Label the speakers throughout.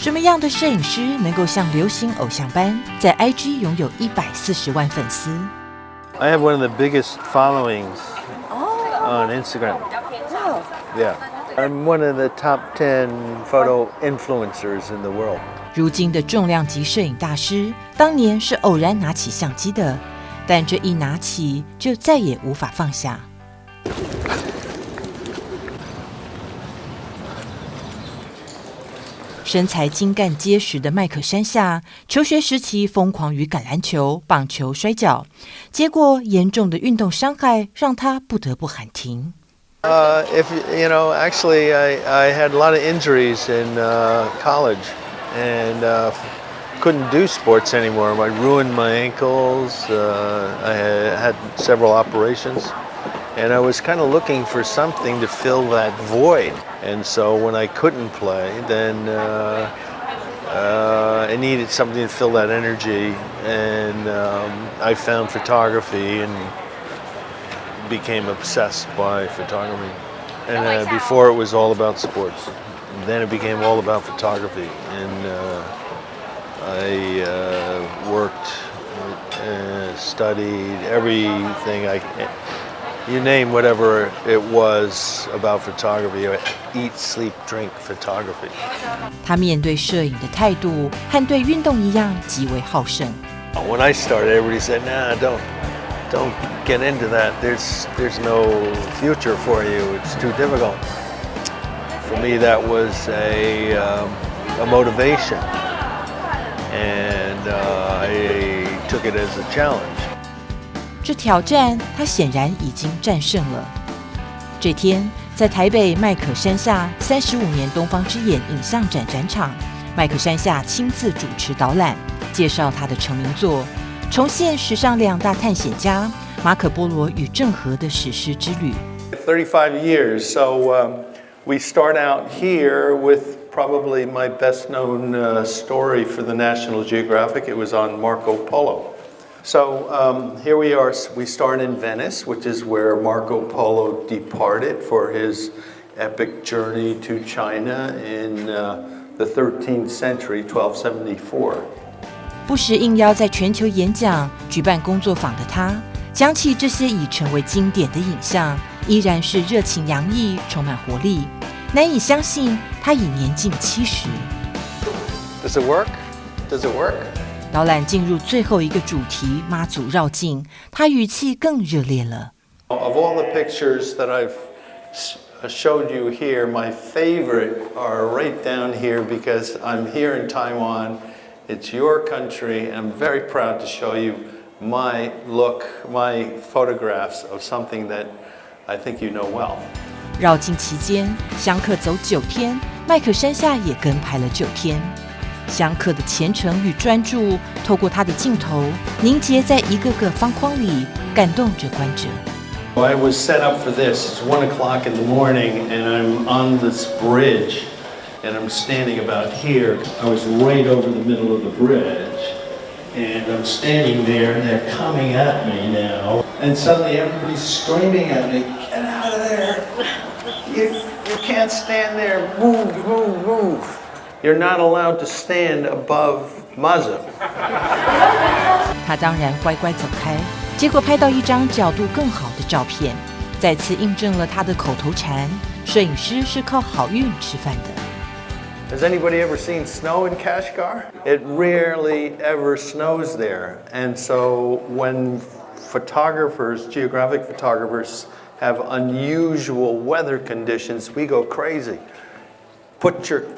Speaker 1: 什么样的摄影师能够像流行偶像般在 IG 拥有140万粉丝？
Speaker 2: I have one of the biggest followings on Instagram. Yeah, I'm one of the top 10 photo influencers in the world.
Speaker 1: 如今的重量级摄影大师，当年是偶然拿起相机的，但这一拿起就再也无法放下。身材精干结实的麦可山下，求学时期疯狂于橄榄球、棒球、摔跤，结果严重的运动伤害让他不得不喊停。
Speaker 2: Actually, I had a lot of injuries in college and couldn't do sports anymore. I ruined my ankles. I had several operations. And I was kind of looking for something to fill that void. And so when I couldn't play, then I needed something to fill that energy. And I found photography and became obsessed by photography. And before it was all about sports. And then it became all about photography. And I worked, studied everything You name whatever it was about photography. Eat, sleep, drink photography.
Speaker 1: 他面对摄影的态度和对运动一样极为好胜。
Speaker 2: When I started, everybody said, "Nah, don't get into that. There's no future for you. It's too difficult." For me, that was a motivation, and I took it as a challenge.
Speaker 1: 这挑战，他显然已经战胜了。这天，在台北麦可山下35年东方之眼影像展展场，麦可山下亲自主持导览，介绍他的成名作，重现史上2大探险家马可波罗与郑和的史诗之旅。
Speaker 2: 35 years, so we start out here with probably my best-known story for the National Geographic. It was on Marco Polo. So here we are. We start in Venice, which is where Marco Polo departed for his epic journey to China in the 13th century, 1274.
Speaker 1: 不时应邀在全球演讲、举办工作坊的他，讲起这些已成为经典的影像，依然是热情洋溢，充满活力。难以相信，他已年近70。
Speaker 2: Does it work? Does it work?
Speaker 1: 导览进入最后一个主题——妈祖绕境，他语气更热烈了。
Speaker 2: Of all the pictures that I've showed you here, my favorite are right down here because I'm here in Taiwan. It's your country, and I'm very proud to show you my look, my photographs of something that I think you know well.
Speaker 1: 绕境期间，香客走9天，麦可山下也跟拍了9天。香客的虔诚与专注，透过他的镜头凝结在一个个方框里，感动着观者。
Speaker 2: I was set up for this. It's 1 o'clock in the morning, and I'm on this bridge, and I'm standing about here. I was right over the middle of the bridge, and I'm standing there, and they're coming at me now. And suddenly everybody's screaming at me, "Get out of there! You can't stand there! Move, move, move! You're not allowed to stand above Muslim."
Speaker 1: 他当然乖乖走开，结果拍到一张角度更好的照片，再次印证了他的口头禅：摄影师是靠好运吃饭的。
Speaker 2: Has anybody ever seen snow in Kashgar? It rarely ever snows there. And so when photographers, geographic photographers, have unusual weather conditions, we go crazy.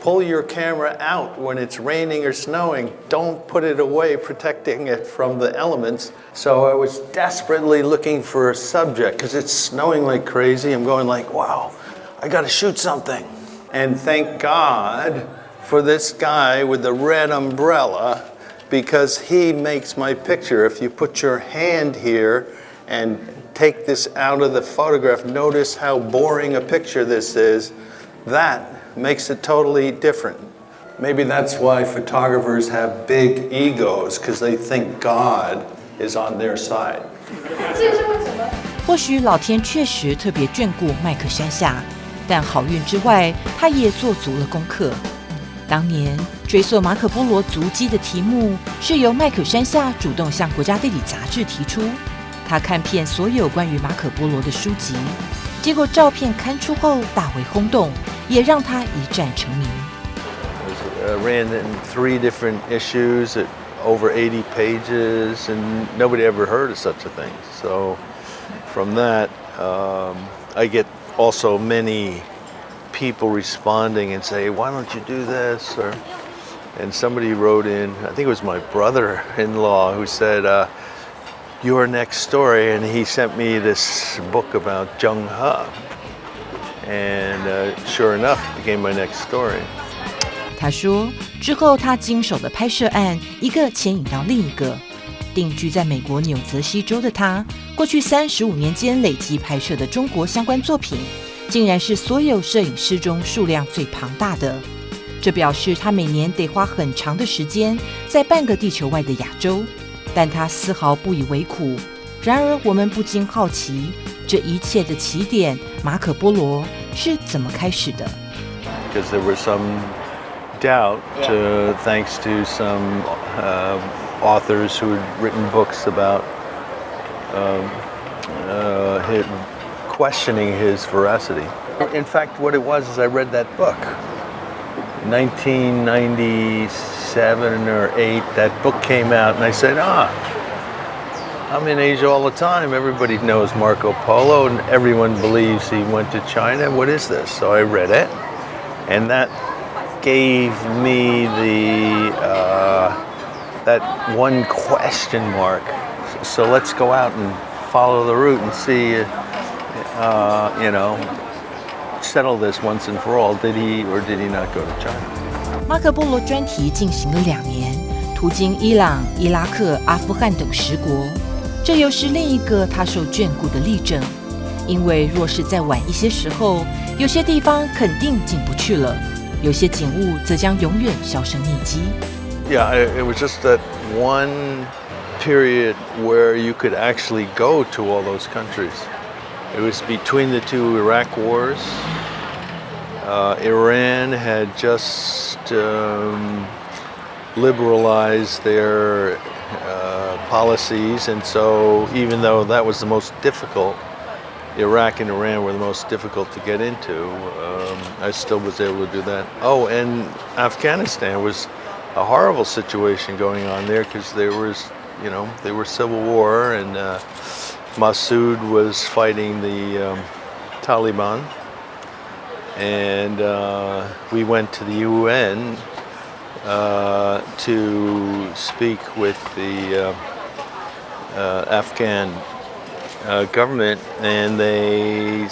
Speaker 2: Pull your camera out when it's raining or snowing. Don't put it away, protecting it from the elements. So I was desperately looking for a subject because it's snowing like crazy. I'm going like, wow, I got to shoot something. And thank God for this guy with the red umbrella because he makes my picture. If you put your hand here and take this out of the photograph, notice how boring a picture this is. That makes it totally different. Maybe that's why photographers have big egos, because they think God is on their side.
Speaker 1: 或许老天确实特别眷顾麦可山下，但好运之外，他也做足了功课。当年追溯马可波罗足迹的题目是由麦可山下主动向国家地理杂志提出，他看遍所有关于马可波罗的书籍，结果照片刊出后大为轰动，也让他一战成名。
Speaker 2: Ran in 3 different issues at over 80 pages, and nobody ever heard of such a thing. So from that, I get also many people responding and say, why don't you do this? And somebody wrote in, I think it was my brother-in-law, who said, your next story, and he sent me this book about Zheng He, and sure enough, it became my next story.
Speaker 1: 他说，之后他经手的拍摄案一个牵引到另一个。定居在美国纽泽西州的他，过去35年间累计拍摄的中国相关作品，竟然是所有摄影师中数量最庞大的。这表示他每年得花很长的时间在半个地球外的亚洲，但他丝毫不以为苦。然而，我们不禁好奇，这一切的起点马可波罗是怎么开始的？
Speaker 2: Because there was some doubt, thanks to some authors who had written books about questioning his veracity. In fact, what it was is I read that book. 1997 or 8, that book came out, and I said, I'm in Asia all the time. Everybody knows Marco Polo, and everyone believes he went to China. What is this? So I read it, and that gave me that one question mark. So let's go out and follow the route and see, settle this once and for all. Did he or did he not go to China?
Speaker 1: 马可波罗专题进行了2年，途经伊朗、伊拉克、阿富汗等10国。这又是另一个他受眷顾的例证。因为若是再晚一些时候，有些地方肯定进不去了。有些景物则将永远销声匿迹。
Speaker 2: Yeah, it was just that one period where you could actually go to all those countries. It was between the 2 Iraq wars. Iran had just liberalized their policies, and so even though that was the most difficult, Iraq and Iran were the most difficult to get into, I still was able to do that. Oh, and Afghanistan was a horrible situation going on there because there were civil war, and Massoud was fighting the Taliban, and we went to the UN to speak with the Afghan government, and they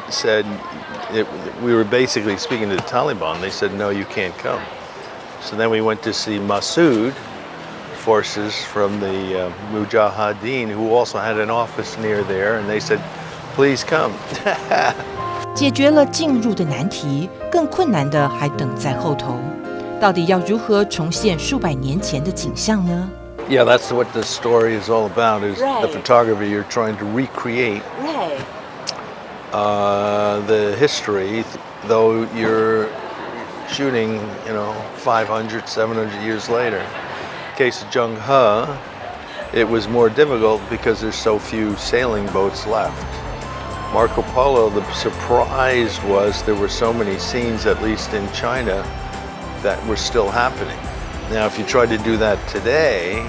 Speaker 2: said we were basically speaking to the Taliban. They said, no, you can't come. So then we went to see Massoud forces from the Mujahideen, who also had an office near there, and they said, please come.
Speaker 1: 解决了进入的难题，更困难的还等在后頭。到底要如何重现数百年前的景象呢？
Speaker 2: Yeah, that's what the story is all about, is the photography. You're trying to recreate the history, though you're shooting, 500, 700 years later. In the case of Zheng He, it was more difficult because there's so few sailing boats left. Marco Polo, the surprise was there were so many scenes, at least in China, that were still happening. Now, if you try to do that today,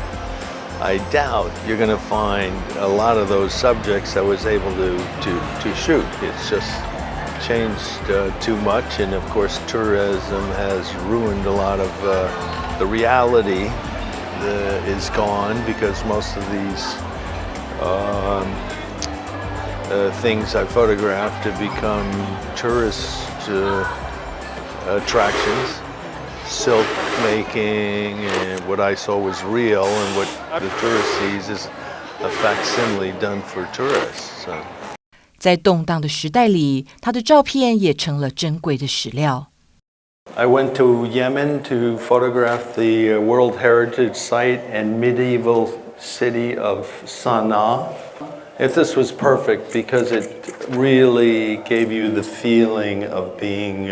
Speaker 2: I doubt you're going to find a lot of those subjects I was able to shoot. It's just changed too much, and of course tourism has ruined a lot of the reality is gone, because most of these things I photographed have become tourist attractions. Silk making, and what I saw was real, and what the tourist sees is a facsimile done for tourists.
Speaker 1: 在动荡的时代里，他的照片也成了珍贵的史料。
Speaker 2: I went to Yemen to photograph the World Heritage Site and medieval city of Sana'a. This was perfect because it really gave you the feeling of being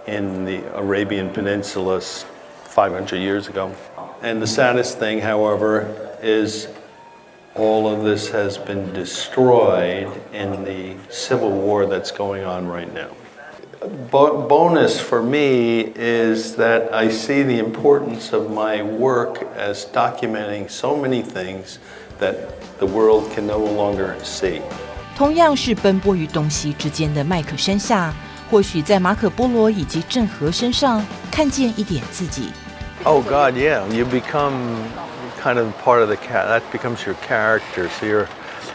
Speaker 2: in the Arabian Peninsula 500 years ago. And the saddest thing, however, is all of this has been destroyed in the civil war that's going on right now. Bonus for me is that I see the importance of my work as documenting so many things that the world can no longer see.
Speaker 1: 同样是奔波于东西之间的麦可山下，或许在马可波罗以及郑和身上看见一点自己。
Speaker 3: Oh God, yeah. You become kind of part of that becomes your character. So you're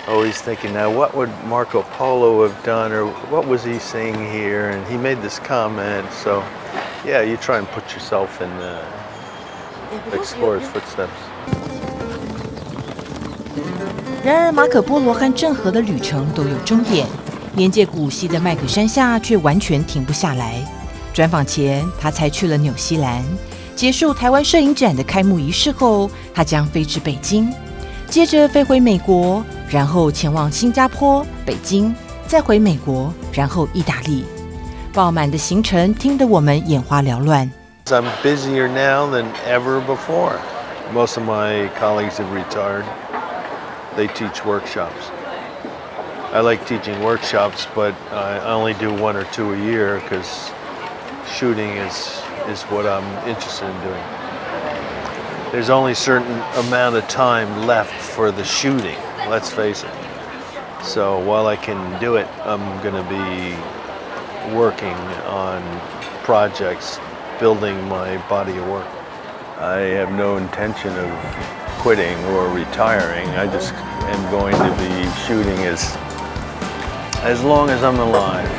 Speaker 3: always thinking, now what would Marco Polo have done, or what was he saying here? And he made this comment. So, yeah, you try and put yourself in the explorer's footsteps.
Speaker 1: 然而，马可波罗和郑和的旅程都有终点，年届古稀的麦可山下却完全停不下来。专访前，他才去了纽西兰。结束台湾摄影展的开幕仪式后，他将飞至北京，接着飞回美国，然后前往新加坡、北京，再回美国，然后意大利。爆满的行程听得我们眼花缭乱。
Speaker 3: I'm busier now than ever before. Most of my colleagues have retired. They teach workshops. I like teaching workshops, but I only do 1 or 2 a year because shooting is what I'm interested in doing. There's only a certain amount of time left for the shooting, let's face it. So while I can do it, I'm going to be working on projects, building my body of work. I have no intention of quitting or retiring. I just am going to be shooting as long as I'm alive.